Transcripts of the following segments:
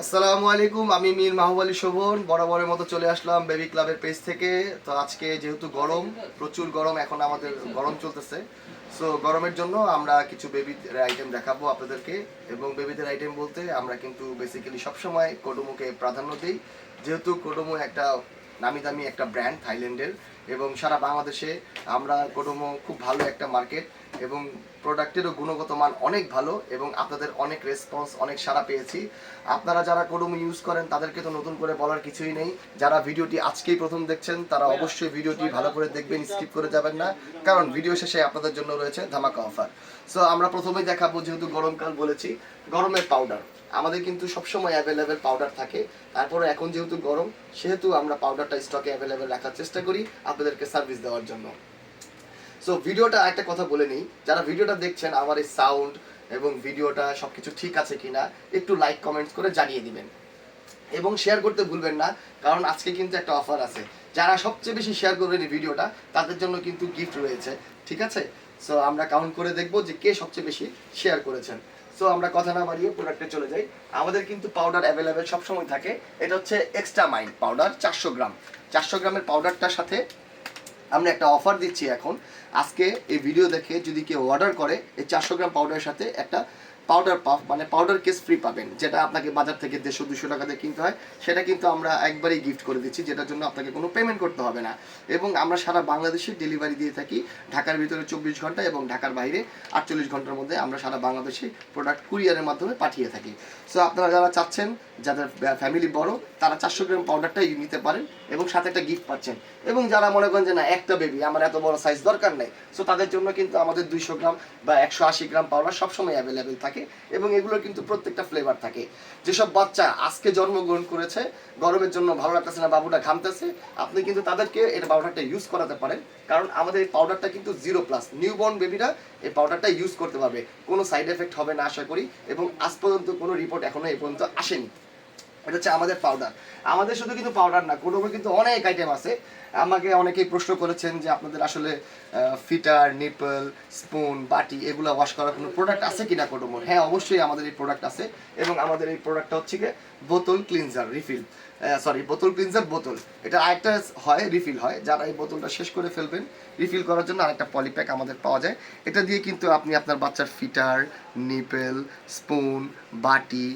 আসসালামু আলাইকুম, আমি মীর মাহবুব আলী শোভন বরাবরের মতো চলে আসলাম বেবি ক্লাবের পেজ থেকে। তো আজকে যেহেতু গরম, প্রচুর গরম, এখন আমাদের গরম চলতেছে। সো গরমের জন্য আমরা কিছু বেবিদের আইটেম দেখাবো আপনাদেরকে। এবং বেবিদের আইটেম বলতে আমরা কিন্তু বেসিক্যালি সবসময় কোডোমোকে প্রাধান্য দিই, যেহেতু কোডোমো একটা নামি দামি একটা ব্র্যান্ড থাইল্যান্ডের, এবং সারা বাংলাদেশে আমরা কোডোমো খুব ভালো একটা মার্কেট, এবং প্রোডাক্টেরও গুণগত মান অনেক ভালো, এবং আপনাদের অনেক রেসপন্স, অনেক সাড়া পেয়েছি। আপনারা যারা কোডোমো ইউজ করেন তাদেরকে তো নতুন করে বলার কিছুই নেই। যারা ভিডিওটি আজকেই প্রথম দেখছেন তারা অবশ্যই ভিডিওটি ভালো করে দেখবেন, স্কিপ করে যাবেন না, কারণ ভিডিও শেষে আপনাদের জন্য রয়েছে ধামাকা অফার। সো আমরা প্রথমেই দেখাবো, যেহেতু গরমকাল বলেছি, গরমের পাউডার আমাদের কিন্তু সবসময় অ্যাভেলেবেল পাউডার থাকে। তারপরে এখন যেহেতু গরম, সেহেতু আমরা পাউডারটা স্টকে অ্যাভেলেবেল রাখার চেষ্টা করি আপনাদেরকে সার্ভিস দেওয়ার জন্য। সো ভিডিওটা একটা কথা বলে নিই, যারা ভিডিওটা দেখছেন আমার এই সাউন্ড এবং ভিডিওটা সবকিছু ঠিক আছে কিনা একটু লাইক কমেন্টস করে জানিয়ে দিবেন, এবং শেয়ার করতে ভুলবেন না, কারণ আজকে কিন্তু একটা অফার আছে। যারা সবচেয়ে বেশি শেয়ার করবেন এই ভিডিওটা তাদের জন্য কিন্তু গিফট রয়েছে, ঠিক আছে? সো আমরা কাউন্ট করে দেখবো যে কে সবচেয়ে বেশি শেয়ার করেছেন। সো আমরা কথা না বাড়িয়ে প্রোডাক্টে চলে যাই। আমাদের কিন্তু পাউডার অ্যাভেলেবেল সবসময় থাকে। এটা হচ্ছে এক্সট্রা মাইন্ড পাউডার 400 গ্রাম। 400 গ্রামের পাউডারটার সাথে আমরা একটা অফার দিচ্ছি এখন। আজকে এই ভিডিও দেখে যদি কেউ অর্ডার করে, এই 400 গ্রাম পাউডারের সাথে একটা পাউডার পাফ মানে পাউডার কেস ফ্রি পাবেন, যেটা আপনাকে বাজার থেকে 150-200 টাকা দিয়ে কিনতে হয়। সেটা কিন্তু আমরা একবারেই গিফট করে দিচ্ছি, যেটার জন্য আপনাকে কোনো পেমেন্ট করতে হবে না। এবং আমরা সারা বাংলাদেশে ডেলিভারি দিয়ে থাকি। ঢাকার ভিতরে 24 ঘন্টা এবং ঢাকার বাইরে 48 ঘন্টার মধ্যে আমরা সারা বাংলাদেশে প্রোডাক্ট কুরিয়ারের মাধ্যমে পাঠিয়ে থাকি। সো আপনারা যারা চাচ্ছেন, যাদের ফ্যামিলি বড়, তারা 400 গ্রাম পাউডারটাই নিতে পারেন এবং সাথে একটা গিফট পাচ্ছেন। এবং যারা মনে করেন যে না, একটা বেবি, আমার এত বড় সাইজ দরকার নেই, সো তাদের জন্য কিন্তু আমাদের 200 গ্রাম বা 180 গ্রাম পাউডার সবসময় অ্যাভেলেবেল থাকে, এবং এগুলোর কিন্তু প্রত্যেকটা ফ্লেভার থাকে। যেসব বাচ্চা আজকে জন্মগ্রহণ করেছে, গরমের জন্য ভালো লাগতেছে না, বাবুটা ঘামতেছে, আপনি কিন্তু তাদেরকে এই পাউডারটা ইউজ করাতে পারেন, কারণ আমাদের এই পাউডারটা কিন্তু 0+। নিউবর্ন বেবিরা এই পাউডারটা ইউজ করতে পারবে, কোনো সাইড এফেক্ট হবে না আশা করি, এবং আজ পর্যন্ত কোনো রিপোর্ট এখনো এই পর্যন্ত আসেনি। এটা হচ্ছে আমাদের পাউডার। আমাদের শুধু কিন্তু পাউডার না, কোডোমোর কিন্তু অনেক আইটেম আছে। আমাকে অনেকেই প্রশ্ন করেছেন যে আপনাদের আসলে ফিটার, নিপল, স্পুন, বাটি এগুলো ওয়াশ করার কোনো প্রোডাক্ট আছে কিনা কোডোমোর। হ্যাঁ, অবশ্যই আমাদের এই প্রোডাক্ট আছে, এবং আমাদের এই প্রোডাক্টটা হচ্ছে গিয়ে বোতল ক্লিনজার রিফিল, বোতল ক্লিনজার বোতল। এটা আরেকটা হয় রিফিল হয়, যারা এই বোতলটা শেষ করে ফেলবেন, রিফিল করার জন্য আরেকটা পলিপ্যাক আমাদের পাওয়া যায়। এটা দিয়ে কিন্তু আপনি আপনার বাচ্চার ফিটার, নিপেল, স্পুন, বাটি,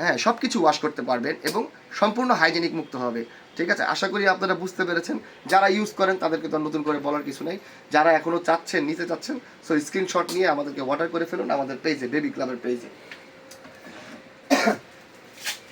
হ্যাঁ, সব কিছু ওয়াশ করতে পারবেন এবং সম্পূর্ণ হাইজেনিক মুক্ত হবে। ঠিক আছে, আশা করি আপনারা বুঝতে পেরেছেন। যারা ইউজ করেন তাদেরকে তো নতুন করে বলার কিছু নেই। যারা এখনও চাচ্ছেন, নিতে চাচ্ছেন, সো স্ক্রিনশট নিয়ে আমাদেরকে অর্ডার করে ফেলুন আমাদের পেজে, বেবি ক্লাবের পেজে।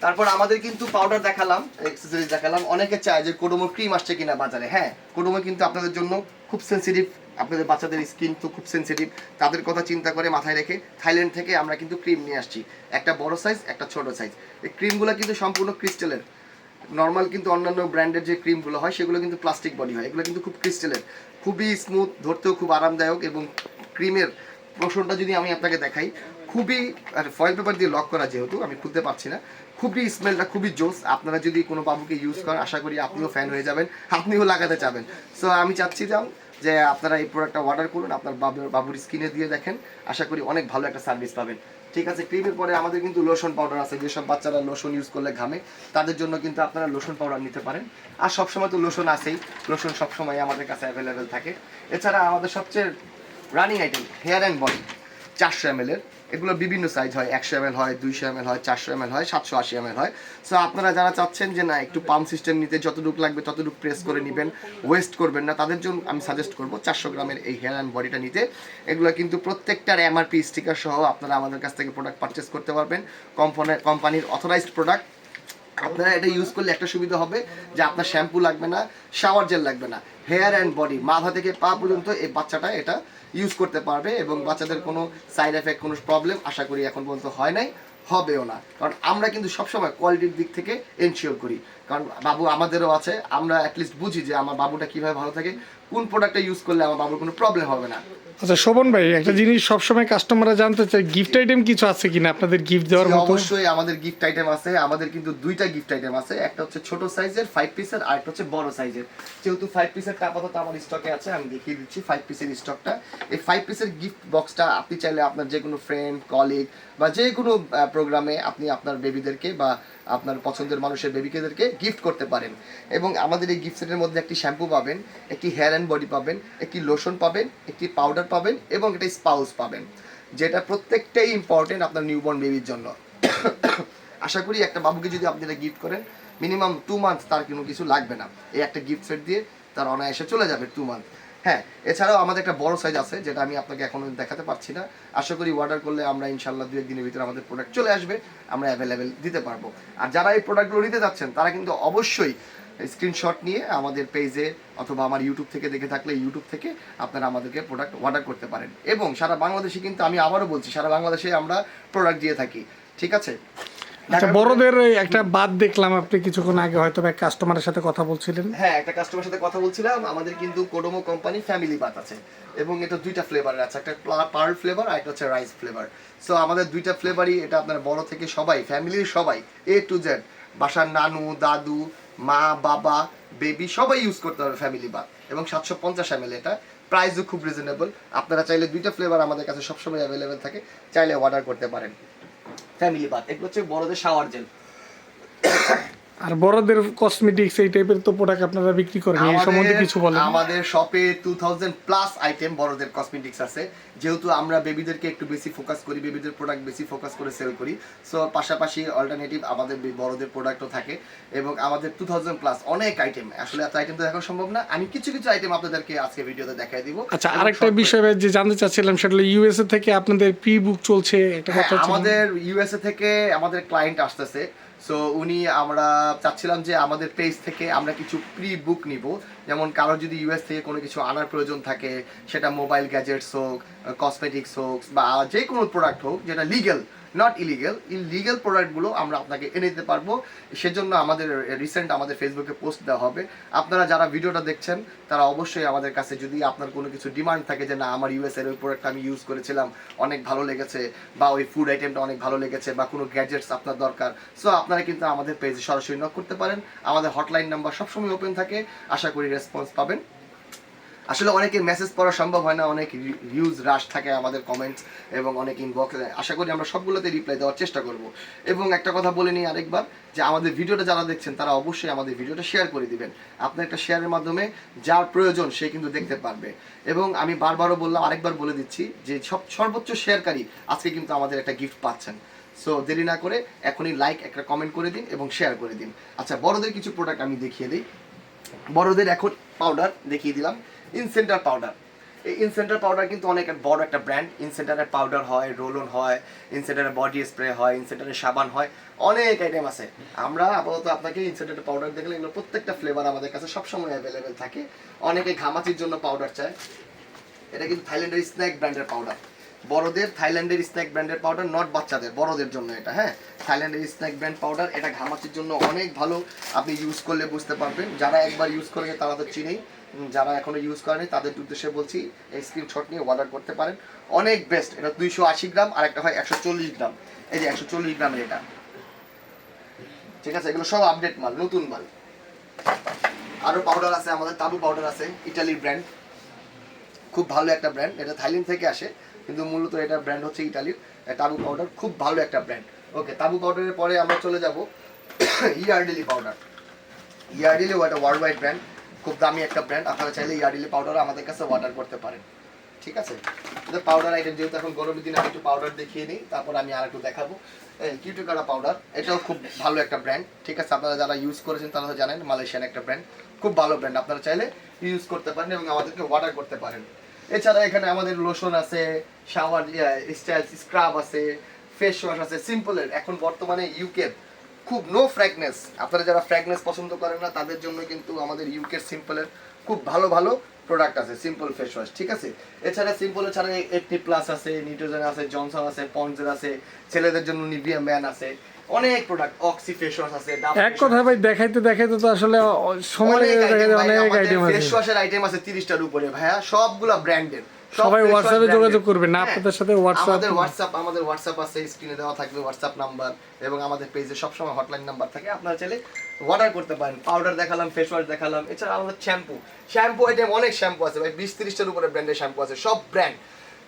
তারপর আমাদের কিন্তু পাউডার দেখালাম, অ্যাক্সেসরিজ দেখালাম। অনেকে চায় যে কোডোমো ক্রিম আসছে কিনা বাজারে। হ্যাঁ, কোডোমো কিন্তু আপনাদের জন্য খুব সেন্সিটিভ, আপনাদের বাচ্চাদের স্কিন তো খুব সেন্সিটিভ, তাদের কথা চিন্তা করে মাথায় রেখে থাইল্যান্ড থেকে আমরা কিন্তু ক্রিম নিয়ে আসছি, একটা বড় সাইজ, একটা ছোট সাইজ। এই ক্রিমগুলো কিন্তু সম্পূর্ণ ক্রিস্টালের। নর্মাল কিন্তু অন্যান্য ব্র্যান্ডের যে ক্রিমগুলো হয় সেগুলো কিন্তু প্লাস্টিক বডি হয়, এগুলো কিন্তু খুব ক্রিস্টালের, খুবই স্মুথ, ধরতেও খুব আরামদায়ক। এবং ক্রিমের পোষণটা যদি আমি আপনাকে দেখাই, খুবই ফয়েল পেপার দিয়ে লক করা, যেহেতু আমি খুলতে পারছি না, খুবই স্মেলটা খুবই জোস। আপনারা যদি কোনো বাবুকে ইউজ করেন, আশা করি আপনিও ফ্যান হয়ে যাবেন, আপনিও লাগাতে চাবেন। সো আমি চাচ্ছি যে আপনারা এই প্রোডাক্টটা অর্ডার করুন, আপনার বাবুর স্কিনে দিয়ে দেখেন, আশা করি অনেক ভালো একটা সার্ভিস পাবেন। ঠিক আছে, ক্রিমের পরে আমাদের কিন্তু লোশন পাউডার আছে। যেসব বাচ্চারা লোশন ইউজ করলে ঘামে, তাদের জন্য কিন্তু আপনারা লোশন পাউডার নিতে পারেন। আর সবসময় তো লোশন আছেই, লোশন সবসময় আমাদের কাছে অ্যাভেলেবেল থাকে। এছাড়া আমাদের সবচেয়ে running item hair and body 400 ml এর। এগুলো বিভিন্ন সাইজ হয়, 100 ml হয়, 200 ml হয়, 400 ml হয়, 780 ml হয়। সো আপনারা যারা চাচ্ছেন যে না, একটু পাম্প সিস্টেম নিতে, যতটুকু লাগবে ততটুকু প্রেস করে নেবেন, ওয়েস্ট করবেন না, তাদের জন্য আমি সাজেস্ট করবো 400 গ্রামের এই হেয়ার অ্যান্ড বডিটা নিতে। এগুলো কিন্তু প্রত্যেকটার এমআরপি স্টিকার সহ আপনারা আমাদের কাছ থেকে প্রোডাক্ট পারচেস করতে পারবেন, কোম্পানির অথরাইজড প্রোডাক্ট। আপনারা এটা ইউজ করলে একটা সুবিধা হবে যে আপনার শ্যাম্পু লাগবে না, শাওয়ার জেল লাগবে না, হেয়ার অ্যান্ড বডি মাথা থেকে পা পর্যন্ত এই বাচ্চাটা এটা ইউজ করতে পারবে, এবং বাচ্চাদের কোনো সাইড এফেক্ট, কোনো প্রবলেম আশা করি এখন পর্যন্ত হয় নাই, হবেও না। কারণ আমরা কিন্তু সবসময় কোয়ালিটির দিক থেকে এনশিওর করি, কারণ বাবু আমাদেরও আছে, আমরা অ্যাটলিস্ট বুঝি যে আমার বাবুটা কীভাবে ভালো থাকে, কোন প্রোডাক্টটা ইউজ করলে আমার বাবুর কোনো প্রবলেম হবে না। আচ্ছা শোভন ভাই, একটা জিনিস সবসময় কাস্টমাররা জানতে চায়, গিফট আইটেম কিছু আছে কিনা আপনাদের গিফট দেওয়ার জি, মতো? অবশ্যই আমাদের গিফট আইটেম আছে। আমাদের কিন্তু দুইটা গিফট আইটেম আছে, একটা হচ্ছে ছোট সাইজের 5 পিসের আর একটা হচ্ছে বড় সাইজের। যেহেতু 5 পিসেরটা আপাতত আমার স্টকে আছে, আমি দেখিয়ে দিচ্ছি 5 পিসের স্টকটা। এই 5 পিসের গিফট বক্সটা আপনি চাইলে আপনার যে কোনো ফ্রেন্ড, কলিগ বা যে কোনো প্রোগ্রামে আপনি আপনার বেবিদেরকে বা আপনার পছন্দের মানুষের বেবিকেদেরকে গিফট করতে পারেন। এবং আমাদের এই গিফট সেটের মধ্যে একটি শ্যাম্পু পাবেন, একটি হেয়ার অ্যান্ড বডি পাবেন, একটি লোশন পাবেন, একটি পাউডার পাবেন এবং একটা স্পাউস পাবেন, যেটা প্রত্যেকটাই ইম্পর্টেন্ট আপনার নিউবর্ন বেবির জন্য। আশা করি একটা বাবুকে যদি আপনি এটা গিফট করেন, মিনিমাম 2 মান্থ তার কোনো কিছু লাগবে না। এই একটা গিফট সেট দিয়ে তার অনায়াসে চলে যাবে 2 মান্থ। হ্যাঁ, এছাড়াও আমাদের একটা বড় সাইজ আছে, যেটা আমি আপনাকে এখনো দেখাতে পারছি না। আশা করি অর্ডার করলে আমরা ইনশাল্লাহ 2-1 দিনের ভিতরে আমাদের প্রোডাক্ট চলে আসবে, আমরা অ্যাভেলেবেল দিতে পারবো। আর যারা এই প্রোডাক্টগুলো নিতে যাচ্ছেন তারা কিন্তু অবশ্যই স্ক্রিনশট নিয়ে আমাদের পেজে অথবা আমার ইউটিউব থেকে দেখে থাকলে ইউটিউব থেকে আপনারা আমাদেরকে প্রোডাক্ট অর্ডার করতে পারেন। এবং সারা বাংলাদেশে কিন্তু আমি আবারও বলছি, সারা বাংলাদেশে আমরা প্রোডাক্ট দিয়ে থাকি, ঠিক আছে? আচ্ছা, বড়দের একটা বাদ দেখলাম আপনি কিছুক্ষণ আগে হয়তো এক কাস্টমারের সাথে কথা বলছিলেন। হ্যাঁ, একটা কাস্টমারের সাথে কথা বলছিলাম। আমাদের কিন্তু কোডোমো কোম্পানি ফ্যামিলি বাত আছে এবং এটা দুইটা ফ্লেভারের আছে, একটা পার্ল ফ্লেভার আর একটা হচ্ছে রাইস ফ্লেভার। সো আমাদের দুইটা ফ্লেভারই, এটা আপনার বড় থেকে সবাই, ফ্যামিলির সবাই A to Z, বাসার নানু, দাদু, মা, বাবা, বেবি সবাই ইউজ করতে পারবে ফ্যামিলি বাত। এবং 750 ml এটা, প্রাইসও খুব রিজনেবল। আপনারা চাইলে দুইটা ফ্লেভার আমাদের কাছে সবসময় অ্যাভেলেবেল থাকে, চাইলে অর্ডার করতে পারেন। ফ্যামিলি বাত এগুলো হচ্ছে বড়দের শাওয়ার জেল। আর বড়দের কসমেটিক্স এই টাইপের তো প্রোডাক্ট আপনারা বিক্রি করেন, এই সম্বন্ধে কিছু বলেন। আমাদের শপে 2000 প্লাস আইটেম বড়দের কসমেটিক্স আছে। যেহেতু আমরা বেবিদেরকে একটু বেশি ফোকাস করি, বেবিদের প্রোডাক্ট বেশি ফোকাস করে সেল করি, সো পাশাপাশি অল্টারনেটিভ আমাদের বড়দের প্রোডাক্টও থাকে। এবং আমাদের 2000 প্লাস অনেক আইটেম, আসলে এত আইটেম তো দেখা সম্ভব না, আমি কিছু কিছু আইটেম আপনাদেরকে আজকে ভিডিওতে দেখাই দিব। আচ্ছা, আরেকটা বিষয় যে জানতে চাচ্ছিলাম, সেটা হলো ইউএসএ থেকে আপনাদের প্রি বুক চলছে একটা কথা। আমাদের ইউএসএ থেকে আমাদের ক্লায়েন্ট আসতেছে, সো উনি, আমরা চাচ্ছিলাম যে আমাদের পেজ থেকে আমরা কিছু প্রি বুক নিব। যেমন কারো যদি ইউএস থেকে কোনো কিছু আনার প্রয়োজন থাকে, সেটা মোবাইল গ্যাজেটস হোক, কসমেটিক্স হোক বা যে কোনো প্রোডাক্ট হোক যেটা লিগ্যাল, নট ইলিগেল, ইলিগেল প্রোডাক্টগুলো আমরা আপনাকে এনে দিতে পারবো। সেজন্য আমাদের রিসেন্ট আমাদের ফেসবুকে পোস্ট দেওয়া হবে। আপনারা যারা ভিডিওটা দেখছেন তারা অবশ্যই আমাদের কাছে, যদি আপনার কোনো কিছু ডিমান্ড থাকে যে না আমার ইউএসএর ওই প্রোডাক্টটা আমি ইউজ করেছিলাম, অনেক ভালো লেগেছে, বা ওই ফুড আইটেমটা অনেক ভালো লেগেছে, বা কোনো গ্যাজেটস আপনার দরকার, সো আপনারা কিন্তু আমাদের পেজে সরাসরি নক করতে পারেন। আমাদের হটলাইন নাম্বার সবসময় ওপেন থাকে, আশা করি রেসপন্স পাবেন। আসলে অনেকের মেসেজ পড়া সম্ভব হয় না, অনেক ভিউজ রাশ থাকে আমাদের কমেন্টস এবং অনেক ইনবক্সে, আশা করি আমরা সবগুলোতে রিপ্লাই দেওয়ার চেষ্টা করব। এবং একটা কথা বলে নিই আরেকবার, যে আমাদের ভিডিওটা যারা দেখছেন তারা অবশ্যই আমাদের ভিডিওটা শেয়ার করে দিবেন। আপনার একটা শেয়ারের মাধ্যমে যার প্রয়োজন সে কিন্তু দেখতে পারবে। এবং আমি বারবারও বললাম, আরেকবার বলে দিচ্ছি, যে সর্বোচ্চ শেয়ারকারী আজকে কিন্তু আমাদের একটা গিফট পাচ্ছেন। সো দেরি না করে এখনই লাইক, একটা কমেন্ট করে দিন এবং শেয়ার করে দিন। আচ্ছা, বড়দের কিছু প্রোডাক্ট আমি দেখিয়ে দিই। বড়দের এখন পাউডার দেখিয়ে দিলাম, ইনসেন্টার পাউডার। এই ইনসেন্টার পাউডার কিন্তু অনেক বড় একটা ব্র্যান্ড। ইনসেন্টারের পাউডার হয়, রোল অন হয়, ইনসেন্টারের বডি স্প্রে হয়, ইনসেন্টারের সাবান হয়, অনেক আইটেম আছে। আমরা আপাতত আপনাকে ইনসেন্টারের পাউডার দেখলে, এগুলো প্রত্যেকটা ফ্লেভার আমাদের কাছে সবসময় অ্যাভেলেবেল থাকে। অনেকে ঘামাচির জন্য পাউডার চায়, এটা কিন্তু থাইল্যান্ডের স্ন্যাক ব্র্যান্ডের পাউডার। বড়দের থাইল্যান্ডের স্ন্যাক ব্র্যান্ডের পাউডার, নট বাচ্চাদের, বড়দের জন্য এটা। হ্যাঁ, থাইল্যান্ডের স্ন্যাক ব্র্যান্ড পাউডার, এটা ঘামাচির জন্য অনেক ভালো। আপনি ইউজ করলে বুঝতে পারবেন, যারা একবার ইউজ করেছে তারা তো চিনেই, যারা এখনো ইউজ করেনি তাদের উদ্দেশ্যে বলছি, এই স্ক্রিনশট নিয়ে অর্ডার করতে পারেন। অনেক বেস্ট। এটা 280 গ্রাম, আর একটা হয় 140 গ্রাম। এই যে 140 গ্রামের এটা, ঠিক আছে? এগুলো সব আপডেট মাল, নতুন মাল। আরও পাউডার আছে আমাদের, তাবু পাউডার আছে, ইটালির ব্র্যান্ড, খুব ভালো একটা ব্র্যান্ড। এটা থাইল্যান্ড থেকে আসে, কিন্তু মূলত এটা ব্র্যান্ড হচ্ছে ইটালির। তাবু পাউডার খুব ভালো একটা ব্র্যান্ড। ওকে, তাবু পাউডারের পরে আমরা চলে যাব ইয়ারডেলি পাউডার। ইয়ারডেলিও একটা ওয়ার্ল্ড ওয়াইড ব্র্যান্ড, খুব দামি একটা ব্র্যান্ড। আপনারা চাইলে ইয়ারডেলি পাউডার আমাদের কাছে অর্ডার করতে পারেন, ঠিক আছে? পাউডার আইটেম, যেহেতু এখন গরমের দিনে আমি একটু পাউডার দেখিয়ে নিই, তারপর আমি আর একটু দেখাবো। কিউটিকারা পাউডার, এটাও খুব ভালো একটা ব্র্যান্ড, ঠিক আছে? আপনারা যারা ইউজ করেছেন তারা তো জানেন, মালয়েশিয়ান একটা ব্র্যান্ড, খুব ভালো ব্র্যান্ড। আপনারা চাইলে ইউজ করতে পারেন এবং আমাদেরকে অর্ডার করতে পারেন। এছাড়া এখানে আমাদের লোশন আছে, শাওয়ার স্টাইল স্ক্রাব আছে, ফেস ওয়াশ আছে সিম্পলের। এখন বর্তমানে ইউকের খুব নো ফ্র্যাগনেস, আপনারা যারা ফ্র্যাগনেস পছন্দ করেন না তাদের জন্য কিন্তু আমাদের ইউকের সিম্পলের খুব ভালো ভালো প্রোডাক্ট আছে, সিম্পল ফেস ওয়াশ, ঠিক আছে? এছাড়া সিম্পলের ছাড়া 80 প্লাস আছে, নিউট্রিজন আছে, জনসন আছে, পন্ডসের আছে, ছেলেদের জন্য নিভিয়া ম্যান আছে, অনেক প্রোডাক্ট, অক্সি ফেস ওয়াশ আছে। এক কথা ভাই, দেখাইতে দেখাইতে তো আসলে সময় লেগে যায়, অনেক আইটেম আছে। ফেস ওয়াশের আইটেম আছে 30টার উপরে ভাইয়া, সবগুলা ব্র্যান্ডের, সবাই fresh হোয়াটসঅ্যাপে branded। যোগাযোগ করবে না হ্যাঁ, আপনাদের সাথে হোয়াটসঅ্যাপ আমাদের হোয়াটসঅ্যাপ আছে, স্ক্রিনে দেওয়া থাকবে হোয়াটসঅ্যাপ নাম্বার, এবং আমাদের পেজে সবসময় হটলাইন নাম্বার থাকে, আপনারা চাইলে অর্ডার করতে পারেন। পাউডার দেখালাম, ফেস ওয়াশ দেখালাম, এছাড়া আমাদের শ্যাম্পু আইটেম অনেক শ্যাম্পু আছে ভাই, 20-30টার উপরে ব্র্যান্ডের শ্যাম্পু আছে, সব ব্র্যান্ড।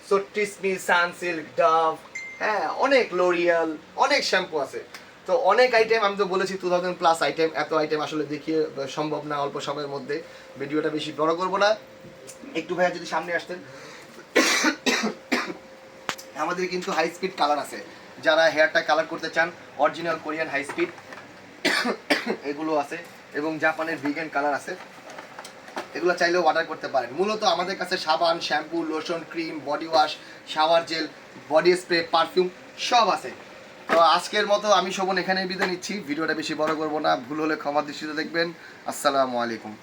সো ট্রিসমি, সানসিল্ক, ডাভ, হ্যাঁ অনেক লোরিয়াল, অনেক শ্যাম্পু আছে। তো অনেক আইটেম, আমি তো বলেছি 2000+ আইটেম, এত আইটেম আসলে দেখিয়ে সম্ভব না অল্প সময়ের মধ্যে। ভিডিওটা বেশি বড় করবো না, একটু ভাইয়া যদি সামনে আসতেন। আমাদের কিন্তু হাই স্পিড কালার আছে, যারা হেয়ারটা কালার করতে চান অরিজিনাল কোরিয়ান হাই স্পিড এগুলো আছে, এবং জাপানের ভিগান কালার আছে, এগুলো চাইলেও অর্ডার করতে পারেন। মূলত আমাদের কাছে সাবান, shampoo, lotion, cream, body wash, shower gel, body spray, perfume সব আছে। তো আজকের মতো আমি শোভন এখানেই বিদায় নিচ্ছি, ভিডিওটা বেশি বড় করবো না, ভুল হলে ক্ষমা দৃষ্টিতে দেখবেন। আসসালামু আলাইকুম।